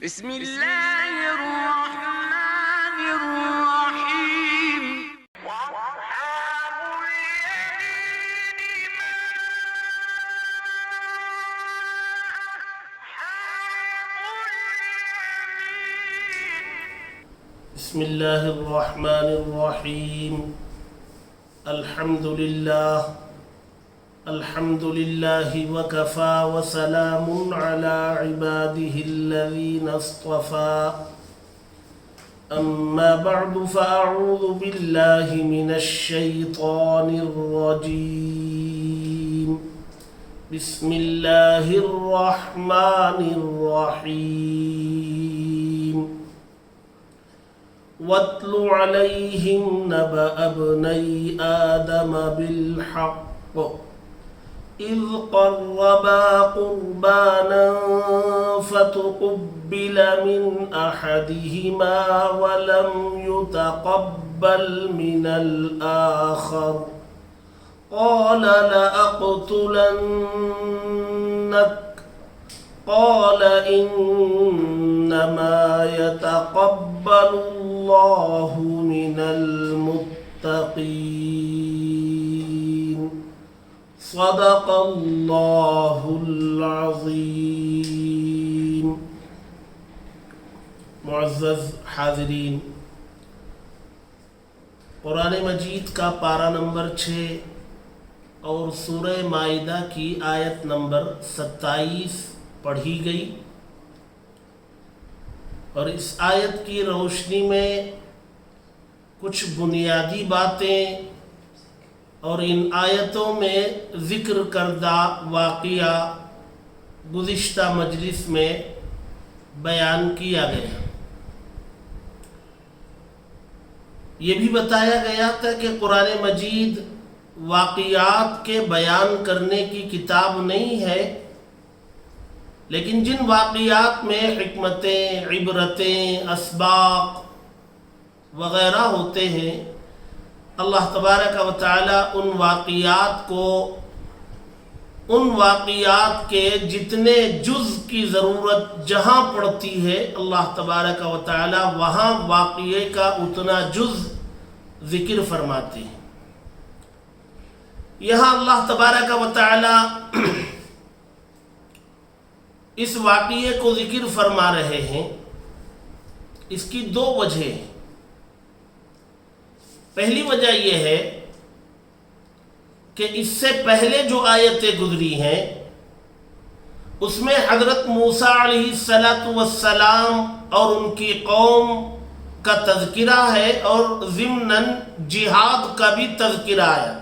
بسم اللہ الرحمن الرحیم وَأَصْحَابُ الْيَمِينِ مَا أَصْحَابُ الْيَمِينِ بسم الله الرحمن الرحيم الحمد لله وكفى وسلام على عباده الذين اصطفى أما بعد فأعوذ بالله من الشيطان الرجيم بسم الله الرحمن الرحيم واتل عليهم نبأ ابني آدم بالحق إذ قربا قربانا فتقبل من أحدهما ولم يتقبل من الآخر قال لأقتلنك قال إنما يتقبل الله من المتقين صدق اللہ العظیم۔ معزز حاضرین، قرآن مجید کا پارہ نمبر 6 اور سورہ مائدہ کی آیت نمبر 27 پڑھی گئی، اور اس آیت کی روشنی میں کچھ بنیادی باتیں اور ان آیتوں میں ذکر کردہ واقعہ گزشتہ مجلس میں بیان کیا گیا۔ یہ بھی بتایا گیا تھا کہ قرآن مجید واقعات کے بیان کرنے کی کتاب نہیں ہے، لیکن جن واقعات میں حکمتیں، عبرتیں، اسباق وغیرہ ہوتے ہیں، اللہ تبارک و تعالی ان واقعات کے جتنے جز کی ضرورت جہاں پڑتی ہے، اللہ تبارک و تعالی وہاں واقعے کا اتنا جز ذکر فرماتے ہیں۔ یہاں اللہ تبارک و تعالی اس واقعے کو ذکر فرما رہے ہیں۔ اس کی دو وجہ ہیں۔ پہلی وجہ یہ ہے کہ اس سے پہلے جو آیتیں گزری ہیں اس میں حضرت موسیٰ علیہ السلام اور ان کی قوم کا تذکرہ ہے، اور ضمناً جہاد کا بھی تذکرہ آیا۔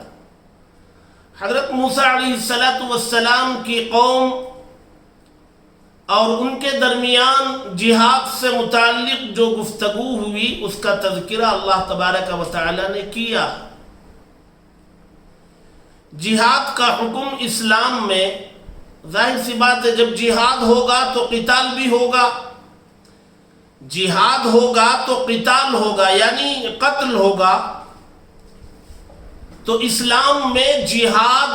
حضرت موسیٰ علیہ السلام کی قوم اور ان کے درمیان جہاد سے متعلق جو گفتگو ہوئی اس کا تذکرہ اللہ تبارک و تعالی نے کیا۔ جہاد کا حکم اسلام میں ظاہر سی بات ہے، جب جہاد ہوگا تو قتال بھی ہوگا، جہاد ہوگا تو قتال ہوگا، یعنی قتل ہوگا۔ تو اسلام میں جہاد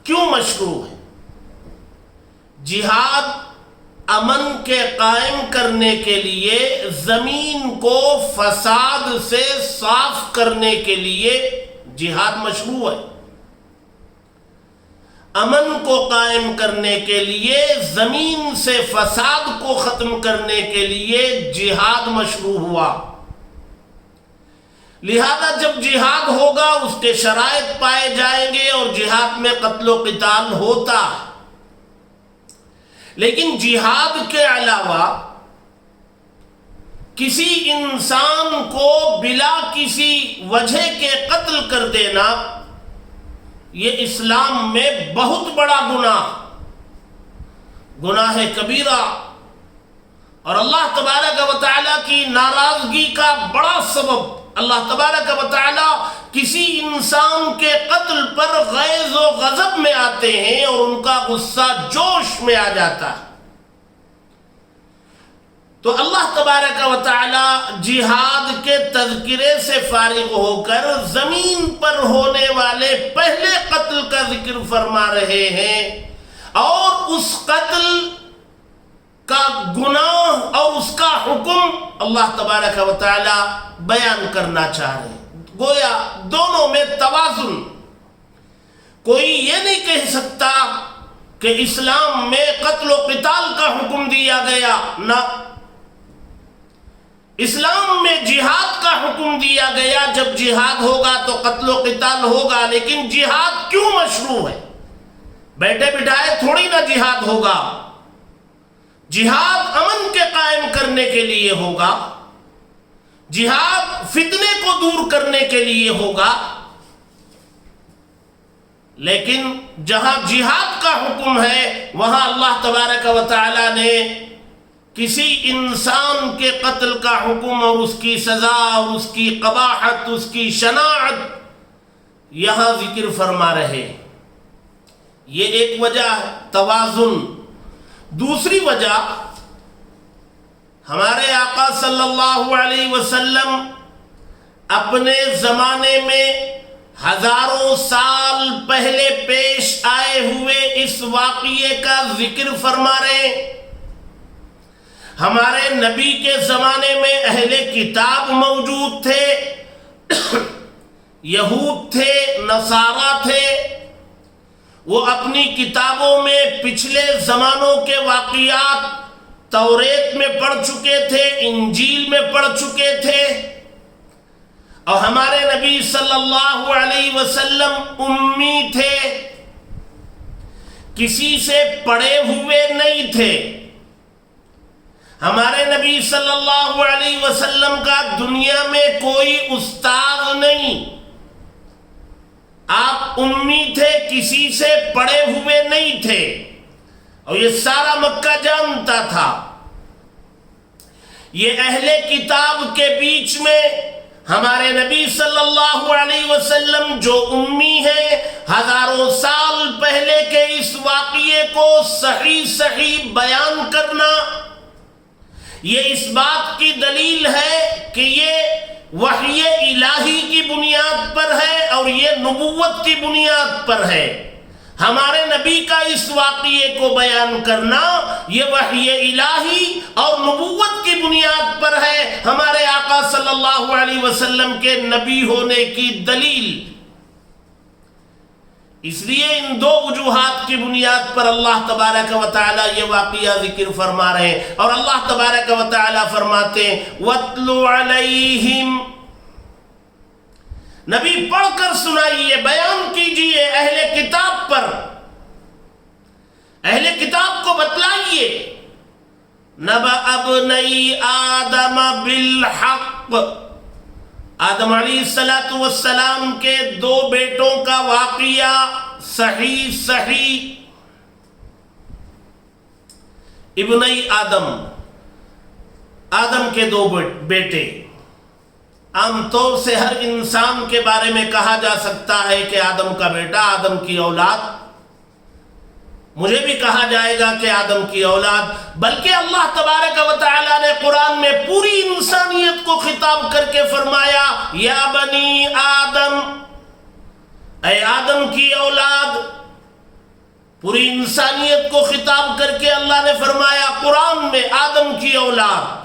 کیوں مشروع ہے؟ جہاد امن کے قائم کرنے کے لیے، زمین کو فساد سے صاف کرنے کے لیے جہاد مشروع ہے۔ امن کو قائم کرنے کے لیے، زمین سے فساد کو ختم کرنے کے لیے جہاد مشروع ہوا۔ لہذا جب جہاد ہوگا اس کے شرائط پائے جائیں گے، اور جہاد میں قتل و قتال ہوتا ہے۔ لیکن جہاد کے علاوہ کسی انسان کو بلا کسی وجہ کے قتل کر دینا، یہ اسلام میں بہت بڑا گناہ کبیرہ، اور اللہ تبارک و تعالیٰ کی ناراضگی کا بڑا سبب۔ اللہ تبارک و تعالیٰ کسی انسان کے قتل پر غیظ و غضب میں آتے ہیں، اور ان کا غصہ جوش میں آ جاتا ہے۔ تو اللہ تبارک و تعالیٰ جہاد کے تذکرے سے فارغ ہو کر زمین پر ہونے والے پہلے قتل کا ذکر فرما رہے ہیں، اور اس قتل کا گناہ اور حکم اللہ تبارک و تعالی بیان کرنا چاہ رہے ہیں۔ گویا دونوں میں توازن۔ کوئی یہ نہیں کہہ سکتا کہ اسلام میں قتل و قتال کا حکم دیا گیا، نہ، اسلام میں جہاد کا حکم دیا گیا، جب جہاد ہوگا تو قتل و قتال ہوگا، لیکن جہاد کیوں مشروع ہے؟ بیٹھے بٹھائے تھوڑی نہ جہاد ہوگا، جہاد امن کے قائم کرنے کے لیے ہوگا، جہاد فتنے کو دور کرنے کے لیے ہوگا، لیکن جہاں جہاد کا حکم ہے وہاں اللہ تبارک و تعالی نے کسی انسان کے قتل کا حکم اور اس کی سزا اور اس کی قباحت، اس کی شناعت یہاں ذکر فرما رہے۔ یہ ایک وجہ ہے، توازن۔ دوسری وجہ، ہمارے آقا صلی اللہ علیہ وسلم اپنے زمانے میں ہزاروں سال پہلے پیش آئے ہوئے اس واقعے کا ذکر فرما رہے ہیں۔ ہمارے نبی کے زمانے میں اہل کتاب موجود تھے، یہود تھے، نصارہ تھے، وہ اپنی کتابوں میں پچھلے زمانوں کے واقعات توریت میں پڑھ چکے تھے، انجیل میں پڑھ چکے تھے، اور ہمارے نبی صلی اللہ علیہ وسلم امی تھے، کسی سے پڑھے ہوئے نہیں تھے۔ ہمارے نبی صلی اللہ علیہ وسلم کا دنیا میں کوئی استاد نہیں، آپ امی تھے، کسی سے پڑھے ہوئے نہیں تھے، اور یہ سارا مکہ جانتا تھا۔ یہ اہل کتاب کے بیچ میں ہمارے نبی صلی اللہ علیہ وسلم جو امی ہیں، ہزاروں سال پہلے کے اس واقعے کو صحیح بیان کرنا، یہ اس بات کی دلیل ہے کہ یہ وحی الہی کی بنیاد پر ہے اور یہ نبوت کی بنیاد پر ہے۔ ہمارے نبی کا اس واقعے کو بیان کرنا یہ وحی الہی اور نبوت کی بنیاد پر ہے، ہمارے آقا صلی اللہ علیہ وسلم کے نبی ہونے کی دلیل۔ اس لیے ان دو وجوہات کی بنیاد پر اللہ تبارک و تعالی یہ واقعہ ذکر فرما رہے ہیں، اور اللہ تبارک و تعالی فرماتے ہیں وَاتْلُ عَلَيْهِمْ، نبی پڑھ کر سنائیے، بیان کیجئے اہل کتاب پر، اہل کتاب کو بتلائیے نَبَأَ ابْنَيْ آدَمَ بِالْحَقِّ، آدم علیہ السلام کے دو بیٹوں کا واقعہ صحیح ابنی آدم کے دو بیٹے۔ عام طور سے ہر انسان کے بارے میں کہا جا سکتا ہے کہ آدم کا بیٹا، آدم کی اولاد، مجھے بھی کہا جائے گا کہ آدم کی اولاد، بلکہ اللہ تبارک و تعالی نے قرآن میں پوری انسانیت کو خطاب کر کے فرمایا یا بنی آدم، اے آدم کی اولاد، پوری انسانیت کو خطاب کر کے اللہ نے فرمایا قرآن میں آدم کی اولاد۔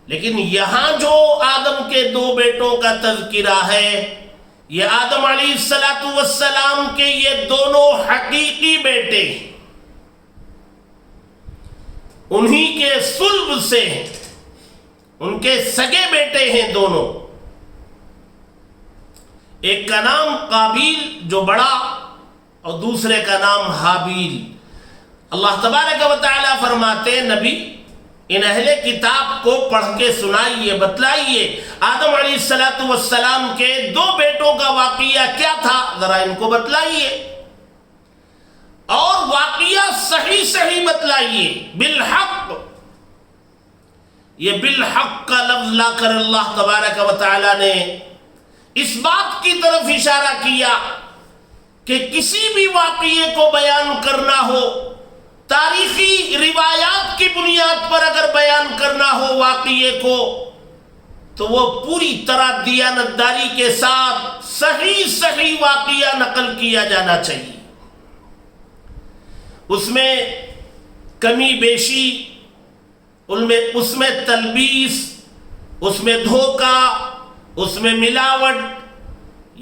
لیکن یہاں جو آدم کے دو بیٹوں کا تذکرہ ہے، یہ آدم علیہ السلام کے یہ دونوں حقیقی بیٹے، انہی کے صلب سے ہیں، ان کے سگے بیٹے ہیں دونوں۔ ایک کا نام قابیل جو بڑا، اور دوسرے کا نام حابیل۔ اللہ تبارک و تعالی فرماتے نبی ان اہل کتاب کو پڑھ کے سنائیے، بتلائیے آدم علیہ السلام کے دو بیٹوں کا واقعہ کیا تھا، ذرا ان کو بتلائیے، اور واقعہ صحیح بتلائیے، بالحق۔ یہ بالحق کا لفظ لا کر اللہ تبارک و تعالی نے اس بات کی طرف اشارہ کیا کہ کسی بھی واقعے کو بیان کرنا ہو، تاریخی روایات کی بنیاد پر اگر بیان کرنا ہو واقعے کو، تو وہ پوری طرح دیانتداری کے ساتھ صحیح واقعہ نقل کیا جانا چاہیے، اس میں کمی بیشی اس میں تلبیس، اس میں دھوکہ، اس میں ملاوٹ،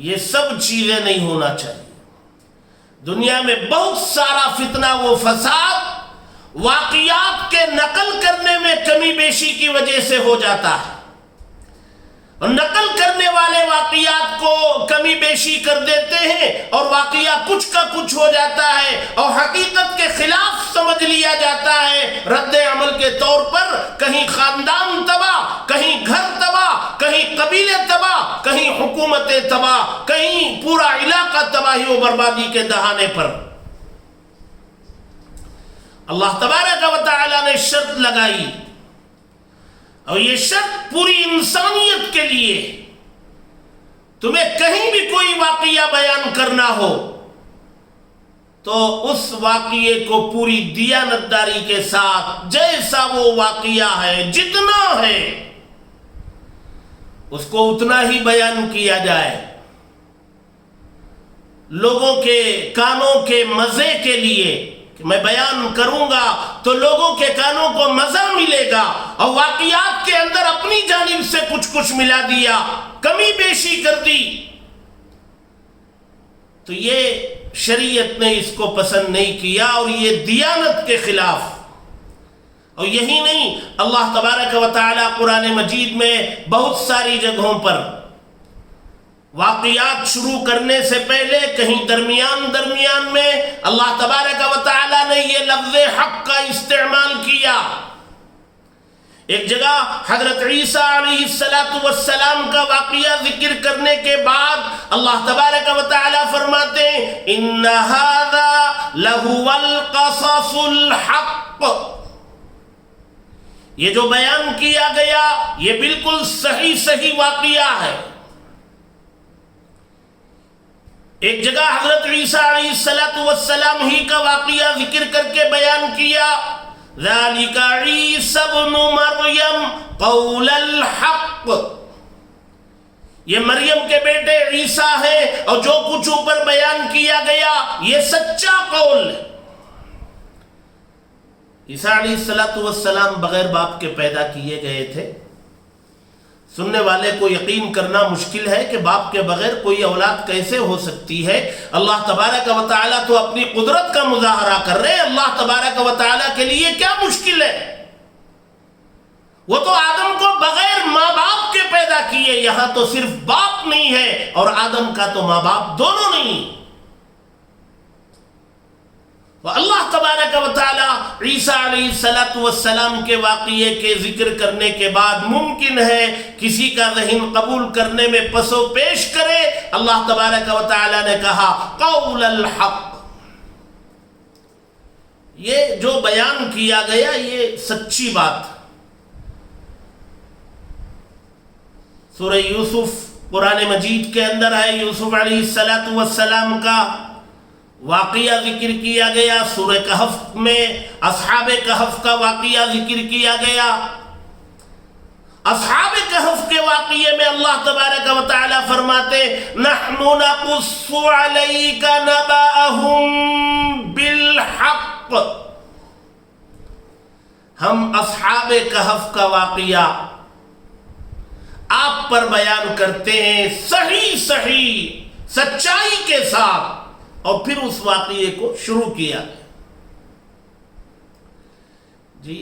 یہ سب چیزیں نہیں ہونا چاہیے۔ دنیا میں بہت سارا فتنہ و فساد واقعات کے نقل کرنے میں کمی بیشی کی وجہ سے ہو جاتا ہے، اور نقل کرنے والے واقعات کو کمی بیشی کر دیتے ہیں اور واقعہ کچھ کا کچھ ہو جاتا ہے اور حقیقت کے خلاف سمجھ لیا جاتا ہے۔ رد عمل کے طور پر کہیں خاندان تباہ، کہیں گھر تباہ، کہیں قبیلے تباہ، کہیں حکومتیں تباہ، کہیں پورا علاقہ تباہی و بربادی کے دہانے پر۔ اللہ تبارک و تعالی نے شرط لگائی، اور یہ شرط پوری انسانیت کے لیے، تمہیں کہیں بھی کوئی واقعہ بیان کرنا ہو تو اس واقعے کو پوری دیانتداری کے ساتھ جیسا وہ واقعہ ہے، جتنا ہے اس کو اتنا ہی بیان کیا جائے۔ لوگوں کے کانوں کے مزے کے لیے کہ میں بیان کروں گا تو لوگوں کے کانوں کو مزہ ملے گا، اور واقعات کے اندر اپنی جانب سے کچھ ملا دیا، کمی بیشی کر دی، تو یہ شریعت نے اس کو پسند نہیں کیا، اور یہ دیانت کے خلاف۔ اور یہی نہیں، اللہ تبارک و تعالی قرآن مجید میں بہت ساری جگہوں پر واقعات شروع کرنے سے پہلے کہیں درمیان میں اللہ تبارک و تعالی نے یہ لفظ حق کا استعمال کیا۔ ایک جگہ حضرت عیسیٰ علیہ السلام کا واقعہ ذکر کرنے کے بعد اللہ تبارک و تعالی فرماتے ہیں ان ھذا لہو القصص الحق، یہ جو بیان کیا گیا یہ بالکل صحیح واقعہ ہے۔ ایک جگہ حضرت عیسیٰ علیہ السلام ہی کا واقعہ ذکر کر کے بیان کیا، ذالک عیسی ابن مریم قول الحق، یہ مریم کے بیٹے عیسیٰ ہے، اور جو کچھ اوپر بیان کیا گیا یہ سچا قول ہے۔ عیسیٰ علیہ السلام بغیر باپ کے پیدا کیے گئے تھے۔ سننے والے کو یقین کرنا مشکل ہے کہ باپ کے بغیر کوئی اولاد کیسے ہو سکتی ہے۔ اللہ تبارک و تعالی تو اپنی قدرت کا مظاہرہ کر رہے ہیں۔ اللہ تبارک و تعالی کے لیے کیا مشکل ہے؟ وہ تو آدم کو بغیر ماں باپ کے پیدا کیے، یہاں تو صرف باپ نہیں ہے اور آدم کا تو ماں باپ دونوں نہیں۔ اللہ تبارک و تعالی عیسیٰ علیہ السلام کے واقعے کے ذکر کرنے کے بعد ممکن ہے کسی کا ذہن قبول کرنے میں پس و پیش کرے، اللہ تبارک و تعالی نے کہا قول الحق، یہ جو بیان کیا گیا یہ سچی بات۔ سورہ یوسف قرآن مجید کے اندر ہے، یوسف علیہ السلام کا واقعہ ذکر کیا گیا۔ سورہ کہف میں اصحاب کہف کا واقعہ ذکر کیا گیا۔ اصحاب کہف کے واقعے میں اللہ تبارک و تعالی فرماتے نحن نقص علیک نبأہم بالحق، ہم اصحاب کہف کا واقعہ آپ پر بیان کرتے ہیں صحیح سچائی کے ساتھ، اور پھر اس واقعے کو شروع کیا جی۔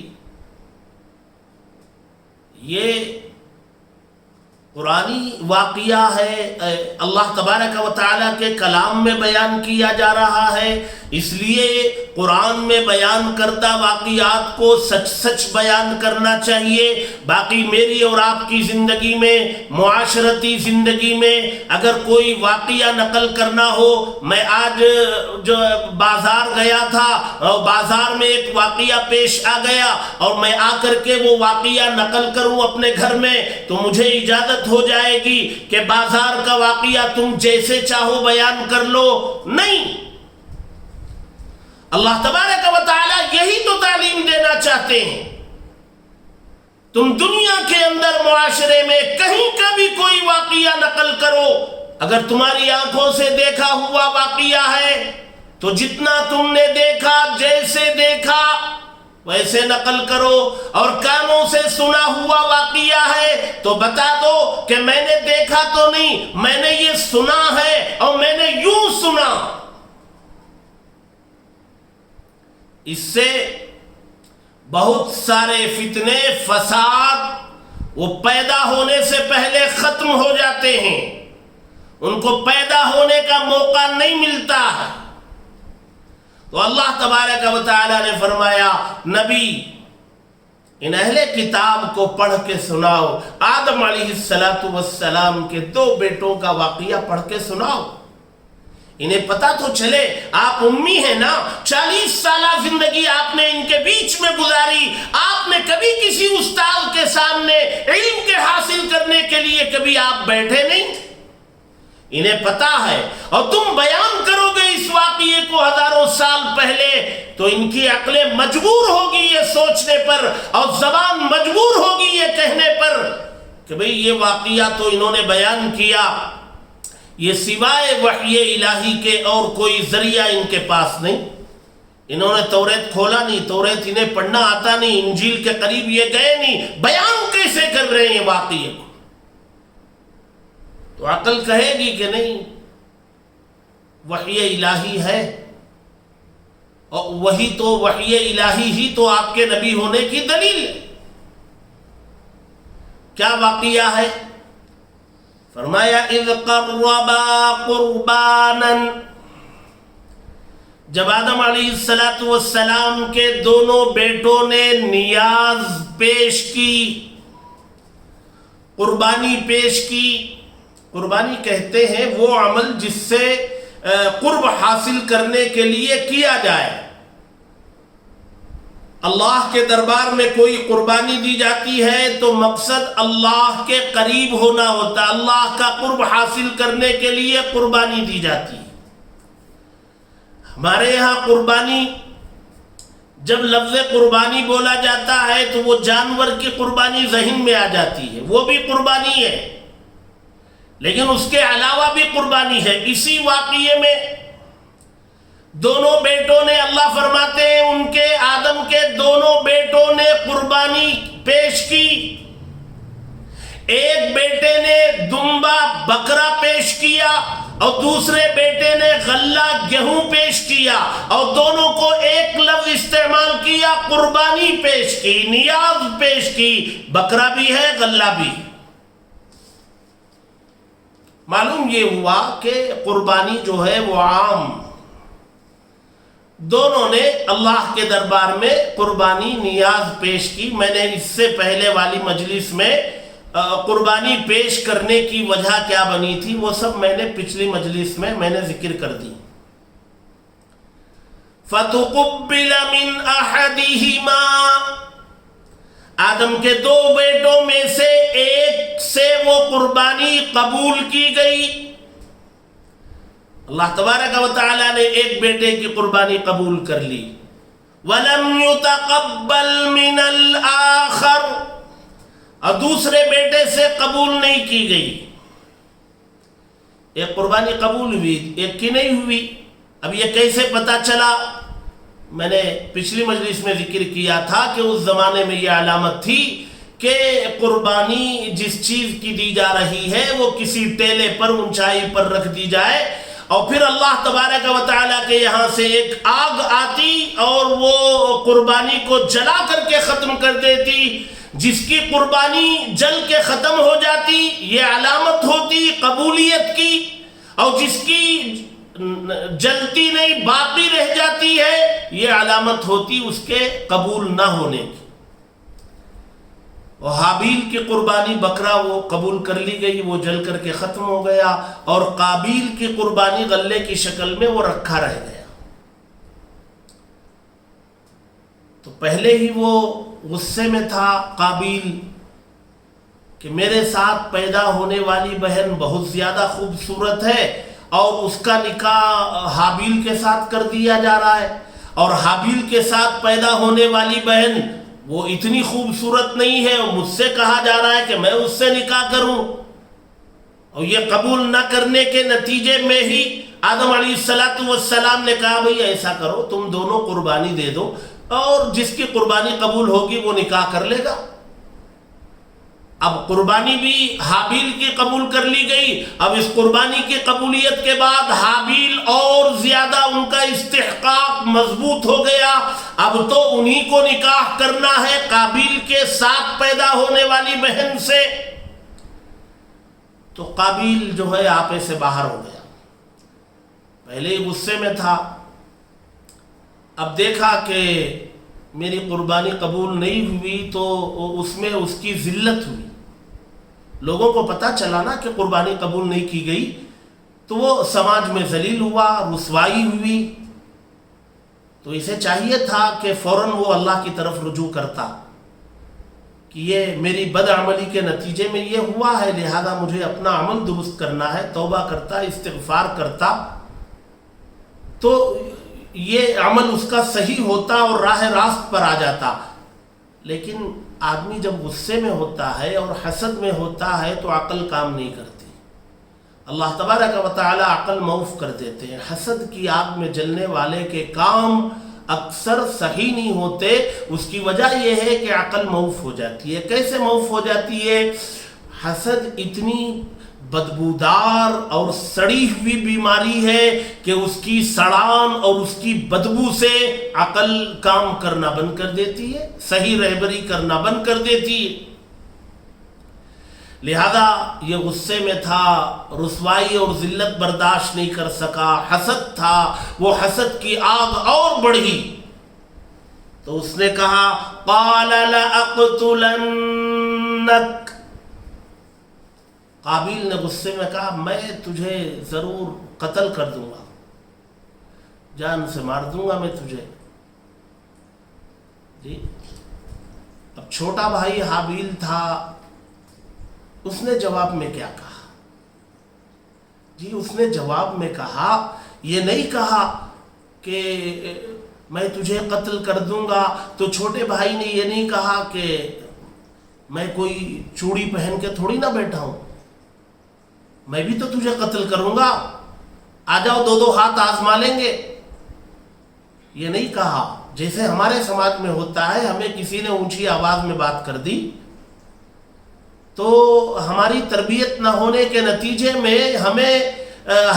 یہ قرآنی واقعہ ہے، اللہ تبارک و تعالیٰ کے کلام میں بیان کیا جا رہا ہے، اس لیے قرآن میں بیان کردہ واقعات کو سچ بیان کرنا چاہیے۔ باقی میری اور آپ کی زندگی میں، معاشرتی زندگی میں اگر کوئی واقعہ نقل کرنا ہو، میں آج جو بازار گیا تھا اور بازار میں ایک واقعہ پیش آ گیا اور میں آ کر کے وہ واقعہ نقل کروں اپنے گھر میں، تو مجھے اجازت ہو جائے گی کہ بازار کا واقعہ تم جیسے چاہو بیان کر لو؟ نہیں، اللہ تبارک و تعالی یہی تو تعلیم دینا چاہتے ہیں۔ تم دنیا کے اندر معاشرے میں کہیں کا بھی کوئی واقعہ نقل کرو، اگر تمہاری آنکھوں سے دیکھا ہوا واقعہ ہے تو جتنا تم نے دیکھا، جیسے دیکھا، ویسے نقل کرو، اور کانوں سے سنا ہوا واقعہ ہے تو بتا دو کہ میں نے دیکھا تو نہیں، میں نے یہ سنا ہے اور میں نے یوں سنا۔ اس سے بہت سارے فتنے، فساد وہ پیدا ہونے سے پہلے ختم ہو جاتے ہیں، ان کو پیدا ہونے کا موقع نہیں ملتا ہے۔ تو اللہ تبارک و تعالی نے فرمایا نبی ان اہل کتاب کو پڑھ کے سناؤ، آدم علیہ السلام کے 2 بیٹوں کا واقعہ پڑھ کے سناؤ، انہیں پتا تو چلے۔ آپ امی ہیں نا، 40 سالہ زندگی آپ نے ان کے بیچ میں گزاری، آپ نے کبھی کسی استاد کے سامنے علم کے حاصل کرنے کے لیے کبھی آپ بیٹھے نہیں، انہیں پتا ہے، اور تم بیان کرو گے اس واقعے کو ہزاروں سال پہلے تو ان کی عقلیں مجبور ہوگی یہ سوچنے پر، اور زبان مجبور ہوگی یہ کہنے پر کہ بھئی یہ واقعہ تو انہوں نے بیان کیا، یہ سوائے وحی الہی کے اور کوئی ذریعہ ان کے پاس نہیں، انہوں نے توریت کھولا نہیں، توریت انہیں پڑھنا آتا نہیں، انجیل کے قریب یہ گئے نہیں، بیان کیسے کر رہے ہیں واقعے کو؟ تو عقل کہے گی کہ نہیں، وحی الہی ہے، اور وہی تو وحی الہی ہی تو آپ کے نبی ہونے کی دلیل ہے۔ کیا واقعہ ہے؟ فرمایا اذ قربا قربانا، جب آدم علیہ السلام کے دونوں بیٹوں نے نیاز پیش کی، قربانی پیش کی۔ قربانی کہتے ہیں وہ عمل جس سے قرب حاصل کرنے کے لیے کیا جائے۔ اللہ کے دربار میں کوئی قربانی دی جاتی ہے تو مقصد اللہ کے قریب ہونا ہوتا ہے، اللہ کا قرب حاصل کرنے کے لیے قربانی دی جاتی ہے۔ ہمارے یہاں قربانی، جب لفظ قربانی بولا جاتا ہے تو وہ جانور کی قربانی ذہن میں آ جاتی ہے، وہ بھی قربانی ہے، لیکن اس کے علاوہ بھی قربانی ہے۔ اسی واقعے میں دونوں بیٹوں نے، اللہ فرماتے ہیں ان کے آدم کے دونوں بیٹوں نے قربانی پیش کی۔ ایک بیٹے نے دمبا بکرا پیش کیا اور دوسرے بیٹے نے غلہ گیہوں پیش کیا، اور دونوں کو ایک لفظ استعمال کیا، قربانی پیش کی، نیاز پیش کی، بکرا بھی ہے غلہ بھی۔ معلوم یہ ہوا کہ قربانی جو ہے وہ عام، دونوں نے اللہ کے دربار میں قربانی نیاز پیش کی۔ میں نے اس سے پہلے والی مجلس میں قربانی پیش کرنے کی وجہ کیا بنی تھی وہ سب میں نے پچھلی مجلس میں نے ذکر کر دی۔ فَتُقُبِّلَ مِنْ أَحَدِهِمَا، آدم کے 2 بیٹوں میں سے ایک سے وہ قربانی قبول کی گئی۔ اللہ تبارک و تعالی نے ایک بیٹے کی قربانی قبول کر لی۔ وَلَمْ يُتَقَبَّلْ مِنَ الْآخَرِ، اور دوسرے بیٹے سے قبول نہیں کی گئی۔ ایک قربانی قبول ہوئی، ایک کی نہیں ہوئی۔ اب یہ کیسے پتا چلا؟ میں نے پچھلی مجلس میں ذکر کیا تھا کہ اس زمانے میں یہ علامت تھی کہ قربانی جس چیز کی دی جا رہی ہے وہ کسی ٹیلے پر، اونچائی پر رکھ دی جائے، اور پھر اللہ تبارک و تعالیٰ کے یہاں سے ایک آگ آتی اور وہ قربانی کو جلا کر کے ختم کر دیتی۔ جس کی قربانی جل کے ختم ہو جاتی یہ علامت ہوتی قبولیت کی، اور جس کی جلتی نہیں باقی رہ جاتی ہے یہ علامت ہوتی اس کے قبول نہ ہونے کی۔ اور حابیل کی قربانی بکرا وہ قبول کر لی گئی، وہ جل کر کے ختم ہو گیا، اور قابیل کی قربانی غلے کی شکل میں وہ رکھا رہ گیا۔ تو پہلے ہی وہ غصے میں تھا قابیل کہ میرے ساتھ پیدا ہونے والی بہن بہت زیادہ خوبصورت ہے، اور اس کا نکاح حابیل کے ساتھ کر دیا جا رہا ہے، اور حابیل کے ساتھ پیدا ہونے والی بہن وہ اتنی خوبصورت نہیں ہے، اور مجھ سے کہا جا رہا ہے کہ میں اس سے نکاح کروں۔ اور یہ قبول نہ کرنے کے نتیجے میں ہی آدم علیہ السلام نے کہا بھئی ایسا کرو، تم دونوں قربانی دے دو، اور جس کی قربانی قبول ہوگی وہ نکاح کر لے گا۔ اب قربانی بھی حابیل کی قبول کر لی گئی، اب اس قربانی کی قبولیت کے بعد حابیل اور زیادہ ان کا استحقاق مضبوط ہو گیا، اب تو انہی کو نکاح کرنا ہے قابیل کے ساتھ پیدا ہونے والی بہن سے۔ تو قابیل جو ہے آپے سے باہر ہو گیا، پہلے ہی غصے میں تھا، اب دیکھا کہ میری قربانی قبول نہیں ہوئی تو اس میں اس کی ذلت ہوئی، لوگوں کو پتہ چلا نا کہ قربانی قبول نہیں کی گئی تو وہ سماج میں ذلیل ہوا، رسوائی ہوئی، تو اسے چاہیے تھا کہ فوراً وہ اللہ کی طرف رجوع کرتا کہ یہ میری بد عملی کے نتیجے میں یہ ہوا ہے، لہذا مجھے اپنا عمل درست کرنا ہے، توبہ کرتا، استغفار کرتا تو یہ عمل اس کا صحیح ہوتا اور راہ راست پر آ جاتا۔ لیکن آدمی جب غصے میں ہوتا ہے اور حسد میں ہوتا ہے تو عقل کام نہیں کرتی، اللہ تبارک و تعالی عقل معاف کر دیتے ہیں۔ حسد کی آگ میں جلنے والے کے کام اکثر صحیح نہیں ہوتے، اس کی وجہ یہ ہے کہ عقل معاف ہو جاتی ہے۔ کیسے معاف ہو جاتی ہے؟ حسد اتنی بدبودار اور سڑی ہوئی بیماری ہے کہ اس کی سڑان اور اس کی بدبو سے عقل کام کرنا بند کر دیتی ہے، صحیح رہبری کرنا بند کر دیتی ہے۔ لہذا یہ غصے میں تھا، رسوائی اور ذلت برداشت نہیں کر سکا، حسد تھا، وہ حسد کی آگ اور بڑھی تو اس نے کہا قال لأقتلنک، قابیل نے غصے میں کہا میں تجھے ضرور قتل کر دوں گا، جان سے مار دوں گا میں تجھے۔ جی اب چھوٹا بھائی حابیل تھا، اس نے جواب میں کیا کہا؟ جی اس نے جواب میں کہا، یہ نہیں کہا کہ میں تجھے قتل کر دوں گا، تو چھوٹے بھائی نے یہ نہیں کہا کہ میں کوئی چوڑی پہن کے تھوڑی نہ بیٹھا ہوں، میں بھی تو تجھے قتل کروں گا، آ جاؤ دو دو ہاتھ آزما لیں گے، یہ نہیں کہا۔ جیسے ہمارے سماج میں ہوتا ہے، ہمیں کسی نے اونچی آواز میں بات کر دی تو ہماری تربیت نہ ہونے کے نتیجے میں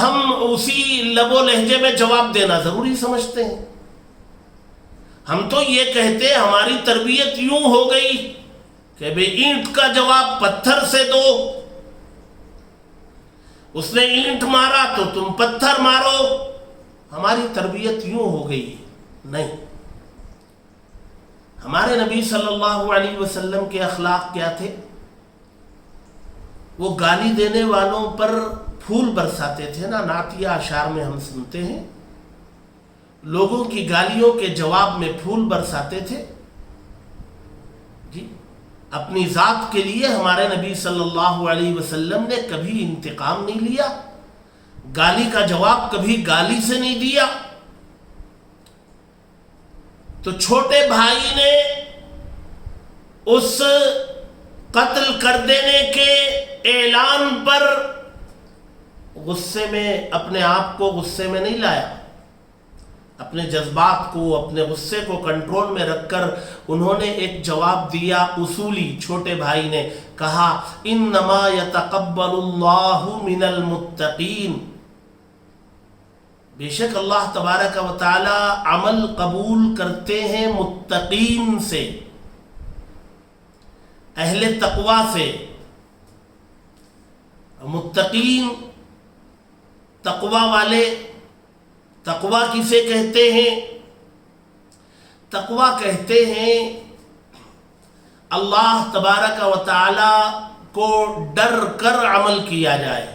ہم اسی لب و لہجے میں جواب دینا ضروری سمجھتے ہیں۔ ہم تو یہ کہتے ہماری تربیت یوں ہو گئی کہ بے اینٹ کا جواب پتھر سے دو، اس نے اینٹ مارا تو تم پتھر مارو، ہماری تربیت یوں ہو گئی نہیں۔ ہمارے نبی صلی اللہ علیہ وسلم کے اخلاق کیا تھے؟ وہ گالی دینے والوں پر پھول برساتے تھے نا، نعتیہ اشعار میں ہم سنتے ہیں، لوگوں کی گالیوں کے جواب میں پھول برساتے تھے۔ جی اپنی ذات کے لیے ہمارے نبی صلی اللہ علیہ وسلم نے کبھی انتقام نہیں لیا، گالی کا جواب کبھی گالی سے نہیں دیا۔ تو چھوٹے بھائی نے اس قتل کر دینے کے اعلان پر غصے میں اپنے آپ کو غصے میں نہیں لایا، اپنے جذبات کو، اپنے غصے کو کنٹرول میں رکھ کر انہوں نے ایک جواب دیا اصولی۔ چھوٹے بھائی نے کہا انما یتقبل اللہ من المتقین، بے شک اللہ تبارک و تعالی عمل قبول کرتے ہیں متقین سے، اہل تقوی سے۔ متقین تقوی والے، تقوی کسے کہتے ہیں؟ تقوی کہتے ہیں اللہ تبارک و تعالی کو ڈر کر عمل کیا جائے،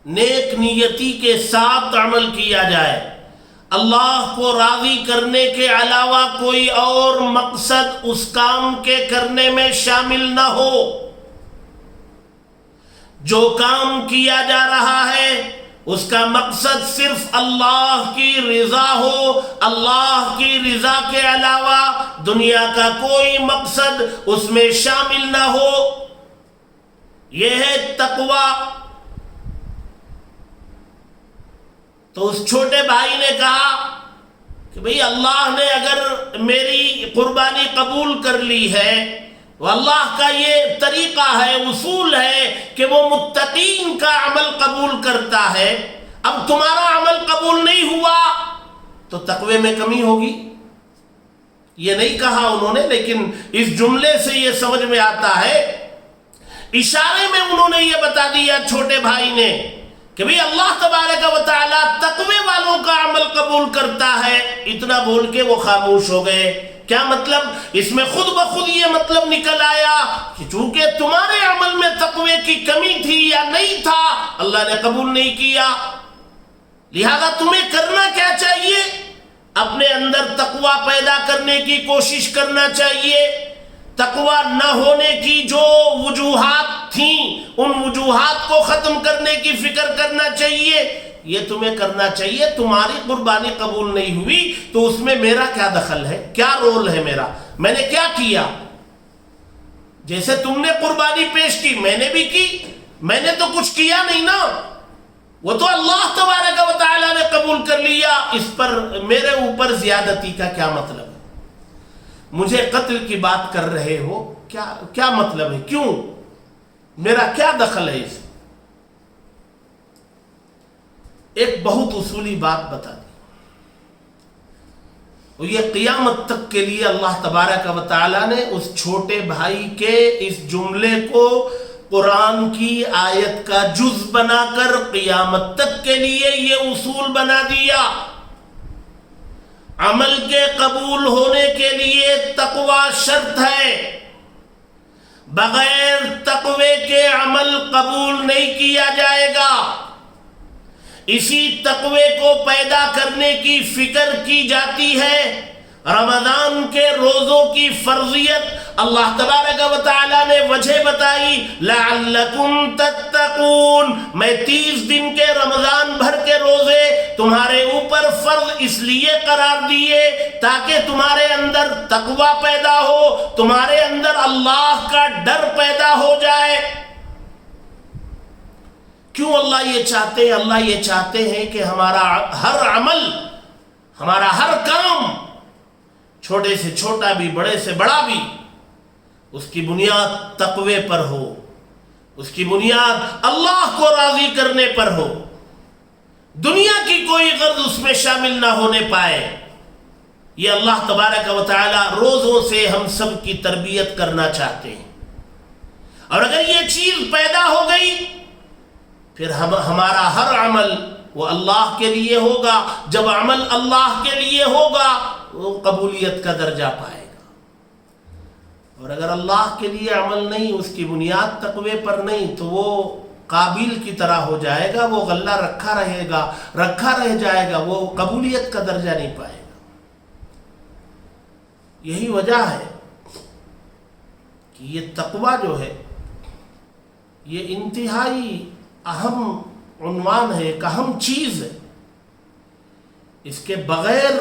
نیک نیتی کے ساتھ عمل کیا جائے، اللہ کو راضی کرنے کے علاوہ کوئی اور مقصد اس کام کے کرنے میں شامل نہ ہو۔ جو کام کیا جا رہا ہے اس کا مقصد صرف اللہ کی رضا ہو، اللہ کی رضا کے علاوہ دنیا کا کوئی مقصد اس میں شامل نہ ہو، یہ ہے تقوی۔ تو اس چھوٹے بھائی نے کہا کہ بھئی اللہ نے اگر میری قربانی قبول کر لی ہے، وہ اللہ کا یہ طریقہ ہے، اصول ہے کہ وہ متقین کا عمل قبول کرتا ہے، اب تمہارا عمل قبول نہیں ہوا تو تقوی میں کمی ہوگی۔ یہ نہیں کہا انہوں نے، لیکن اس جملے سے یہ سمجھ میں آتا ہے، اشارے میں انہوں نے یہ بتا دیا چھوٹے بھائی نے کہ بھئی اللہ تبارک و تعالی تقوی والوں کا عمل قبول کرتا ہے۔ اتنا بول کے وہ خاموش ہو گئے۔ کیا مطلب؟ اس میں خود بخود یہ مطلب نکل آیا کہ چونکہ تمہارے عمل میں تقوی کی کمی تھی یا نہیں تھا، اللہ نے قبول نہیں کیا، لہذا تمہیں کرنا کیا چاہیے؟ اپنے اندر تقوی پیدا کرنے کی کوشش کرنا چاہیے۔ تقوی نہ ہونے کی جو وجوہات تھیں، ان وجوہات کو ختم کرنے کی فکر کرنا چاہیے۔ یہ تمہیں کرنا چاہیے۔ تمہاری قربانی قبول نہیں ہوئی تو اس میں میرا کیا دخل ہے؟ کیا رول ہے میرا؟ میں نے کیا کیا؟ جیسے تم نے قربانی پیش کی میں نے بھی کی، میں نے تو کچھ کیا نہیں نا، وہ تو اللہ تبارک و تعالی نے قبول کر لیا، اس پر میرے اوپر زیادتی کا کیا مطلب ہے؟ مجھے قتل کی بات کر رہے ہو، کیا مطلب ہے؟ کیوں؟ میرا کیا دخل ہے اس؟ ایک بہت اصولی بات بتا دی، اور یہ قیامت تک کے لیے اللہ تبارک و تعالی نے اس چھوٹے بھائی کے اس جملے کو قرآن کی آیت کا جز بنا کر قیامت تک کے لیے یہ اصول بنا دیا۔ عمل کے قبول ہونے کے لیے تقوی شرط ہے، بغیر تقوی کے عمل قبول نہیں کیا جائے گا۔ اسی تقوی کو پیدا کرنے کی فکر کی جاتی ہے۔ رمضان کے روزوں کی فرضیت اللہ تبارک و تعالی نے وجہ بتائی، لعلکم تتقون، میں 30 دن کے رمضان بھر کے روزے تمہارے اوپر فرض اس لیے قرار دیے تاکہ تمہارے اندر تقوی پیدا ہو، تمہارے اندر اللہ کا ڈر پیدا ہو جائے۔ کیوں اللہ یہ چاہتے ہیں؟ اللہ یہ چاہتے ہیں کہ ہمارا ہر عمل، ہمارا ہر کام، چھوٹے سے چھوٹا بھی، بڑے سے بڑا بھی، اس کی بنیاد تقوی پر ہو، اس کی بنیاد اللہ کو راضی کرنے پر ہو، دنیا کی کوئی غرض اس میں شامل نہ ہونے پائے۔ یہ اللہ تبارک و تعالی روزوں سے ہم سب کی تربیت کرنا چاہتے ہیں، اور اگر یہ چیز پیدا ہو گئی پھر ہمارا ہر عمل وہ اللہ کے لیے ہوگا۔ جب عمل اللہ کے لیے ہوگا وہ قبولیت کا درجہ پائے گا، اور اگر اللہ کے لیے عمل نہیں، اس کی بنیاد تقوی پر نہیں، تو وہ قابل کی طرح ہو جائے گا، وہ غلہ رکھا رہ جائے گا، وہ قبولیت کا درجہ نہیں پائے گا۔ یہی وجہ ہے کہ یہ تقوی جو ہے یہ انتہائی اہم عنوان ہے، ایک اہم چیز ہے۔ اس کے بغیر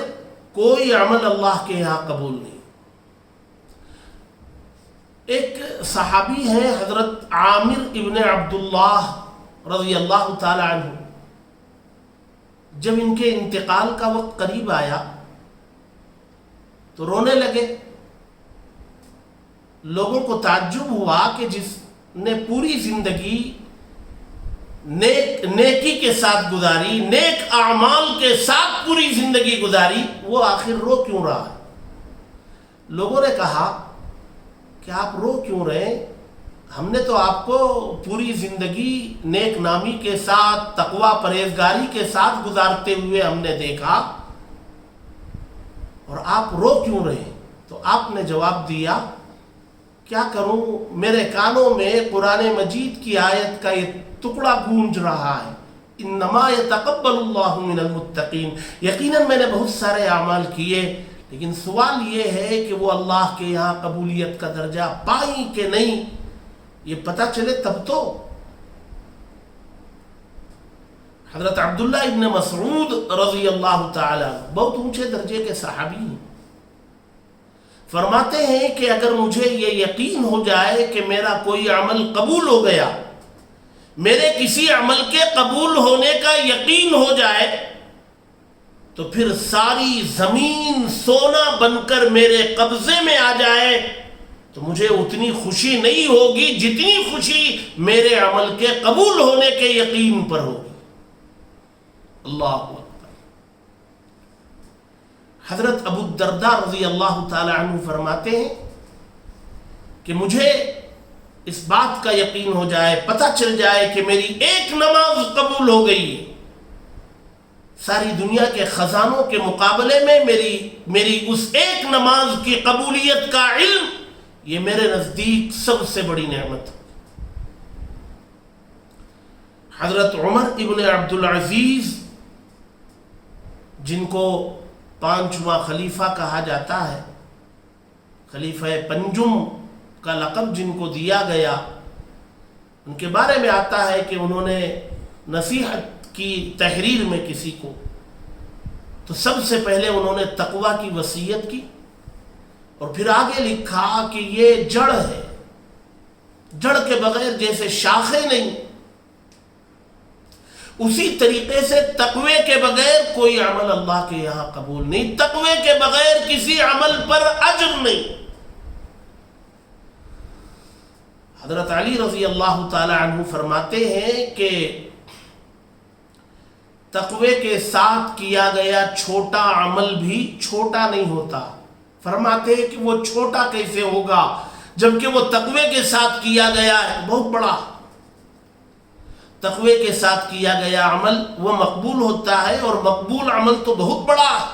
کوئی عمل اللہ کے یہاں قبول نہیں۔ ایک صحابی ہیں حضرت عامر ابن عبداللہ رضی اللہ تعالی عنہ، جب ان کے انتقال کا وقت قریب آیا تو رونے لگے۔ لوگوں کو تعجب ہوا کہ جس نے پوری زندگی نیکی کے ساتھ گزاری، نیک اعمال کے ساتھ پوری زندگی گزاری، وہ آخر رو کیوں رہا ہے؟ لوگوں نے کہا کہ آپ رو کیوں رہے؟ ہم نے تو آپ کو پوری زندگی نیک نامی کے ساتھ، تقوی پرہیزگاری کے ساتھ گزارتے ہوئے ہم نے دیکھا، اور آپ رو کیوں رہے؟ تو آپ نے جواب دیا، کیا کروں، میرے کانوں میں قرآن مجید کی آیت کا یہ ٹکڑا گونج رہا ہے، انما یتقبل اللہ من المتقین۔ یقیناً میں نے بہت سارے اعمال کیے، لیکن سوال یہ ہے کہ وہ اللہ کے یہاں قبولیت کا درجہ پائیں کہ نہیں، یہ پتہ چلے تب تو۔ حضرت عبداللہ ابن مسعود رضی اللہ تعالی بہت اونچے درجے کے صحابی ہیں، فرماتے ہیں کہ اگر مجھے یہ یقین ہو جائے کہ میرا کوئی عمل قبول ہو گیا، میرے کسی عمل کے قبول ہونے کا یقین ہو جائے، تو پھر ساری زمین سونا بن کر میرے قبضے میں آ جائے تو مجھے اتنی خوشی نہیں ہوگی جتنی خوشی میرے عمل کے قبول ہونے کے یقین پر ہوگی. اللہ اکبر. حضرت ابو الدرداء رضی اللہ تعالی عنہ فرماتے ہیں کہ مجھے اس بات کا یقین ہو جائے, پتہ چل جائے کہ میری ایک نماز قبول ہو گئی ہے, ساری دنیا کے خزانوں کے مقابلے میں میری اس ایک نماز کی قبولیت کا علم یہ میرے نزدیک سب سے بڑی نعمت ہے. حضرت عمر ابن عبد العزیز جن کو پانچواں خلیفہ کہا جاتا ہے, خلیفہ پنجم کا لقب جن کو دیا گیا, ان کے بارے میں آتا ہے کہ انہوں نے نصیحت کی تحریر میں کسی کو تو سب سے پہلے انہوں نے تقوی کی وصیت کی اور پھر آگے لکھا کہ یہ جڑ ہے, جڑ کے بغیر جیسے شاخیں نہیں, اسی طریقے سے تقوی کے بغیر کوئی عمل اللہ کے یہاں قبول نہیں, تقوی کے بغیر کسی عمل پر اجر نہیں. حضرت علی رضی اللہ تعالی عنہ فرماتے ہیں کہ تقوی کے ساتھ کیا گیا چھوٹا عمل بھی چھوٹا نہیں ہوتا. فرماتے ہیں کہ وہ چھوٹا کیسے ہوگا جبکہ وہ تقوی کے ساتھ کیا گیا ہے بہت بڑا. تقوی کے ساتھ کیا گیا عمل وہ مقبول ہوتا ہے اور مقبول عمل تو بہت بڑا ہے.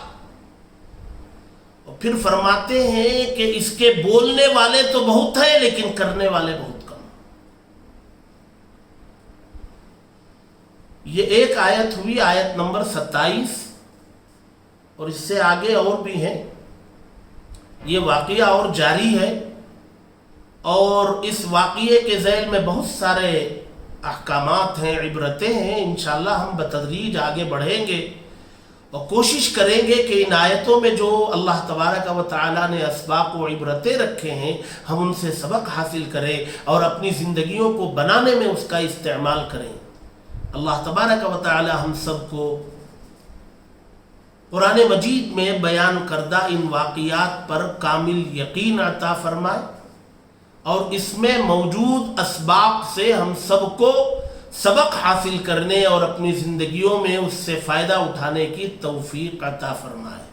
اور پھر فرماتے ہیں کہ اس کے بولنے والے تو بہت ہیں لیکن کرنے والے بہت کم. یہ ایک آیت ہوئی, آیت نمبر 27, اور اس سے آگے اور بھی ہیں. یہ واقعہ اور جاری ہے اور اس واقعے کے ذیل میں بہت سارے احکامات ہیں, عبرتیں ہیں. انشاءاللہ ہم بتدریج آگے بڑھیں گے اور کوشش کریں گے کہ ان آیتوں میں جو اللہ تبارک و تعالیٰ نے اسباق و عبرتیں رکھے ہیں ہم ان سے سبق حاصل کریں اور اپنی زندگیوں کو بنانے میں اس کا استعمال کریں. اللہ تبارک و تعالی ہم سب کو قرآن مجید میں بیان کردہ ان واقعات پر کامل یقین عطا فرمائے اور اس میں موجود اسباق سے ہم سب کو سبق حاصل کرنے اور اپنی زندگیوں میں اس سے فائدہ اٹھانے کی توفیق عطا فرمائے.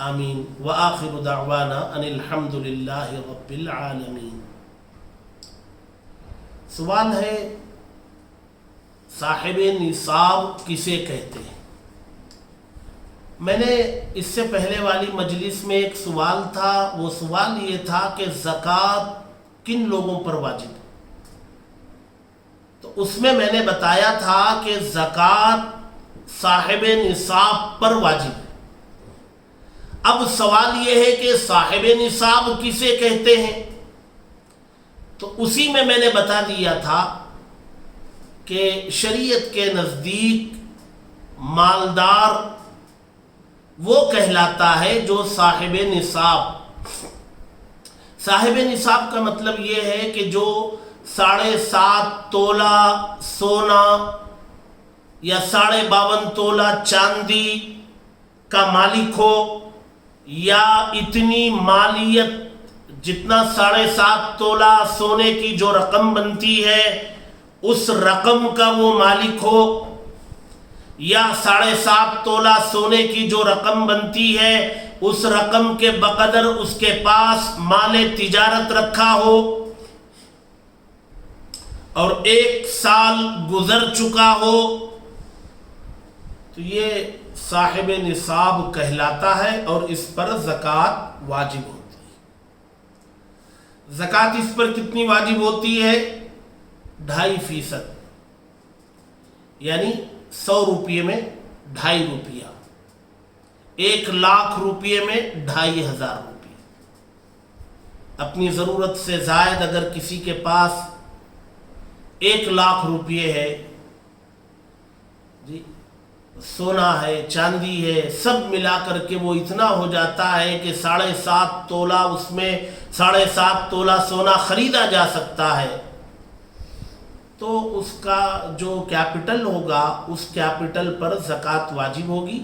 آمین. وآخر دعوانا ان الحمد للہ رب العالمین. سوال ہے صاحب نصاب کسے کہتے ہیں؟ میں نے اس سے پہلے والی مجلس میں ایک سوال تھا, وہ سوال یہ تھا کہ زکوٰۃ کن لوگوں پر واجب ہے, تو اس میں نے بتایا تھا کہ زکوٰۃ صاحب نصاب پر واجب ہے. اب سوال یہ ہے کہ صاحب نصاب کسے کہتے ہیں, تو اسی میں نے بتا دیا تھا کہ شریعت کے نزدیک مالدار وہ کہلاتا ہے جو صاحب نصاب. صاحب نصاب کا مطلب یہ ہے کہ جو 7.5 تولہ سونا یا 52.5 تولہ چاندی کا مالک ہو, یا اتنی مالیت جتنا 7.5 تولہ سونے کی جو رقم بنتی ہے اس رقم کا وہ مالک ہو, یا 7.5 تولہ سونے کی جو رقم بنتی ہے اس رقم کے بقدر اس کے پاس مال تجارت رکھا ہو اور 1 سال گزر چکا ہو, تو یہ صاحب نصاب کہلاتا ہے اور اس پر زکوٰۃ واجب ہوتی ہے. زکوٰۃ اس پر کتنی واجب ہوتی ہے؟ 2.5%, یعنی 100 روپے میں 2.5 روپیہ, 1,00,000 روپے میں 2,500 روپے. اپنی ضرورت سے زائد اگر کسی کے پاس 1,00,000 روپے ہے, جی سونا ہے چاندی ہے سب ملا کر کے وہ اتنا ہو جاتا ہے کہ 7.5 تولہ اس میں 7.5 تولہ سونا خریدا جا سکتا ہے, تو اس کا جو کیپٹل ہوگا اس کیپٹل پر زکوٰۃ واجب ہوگی.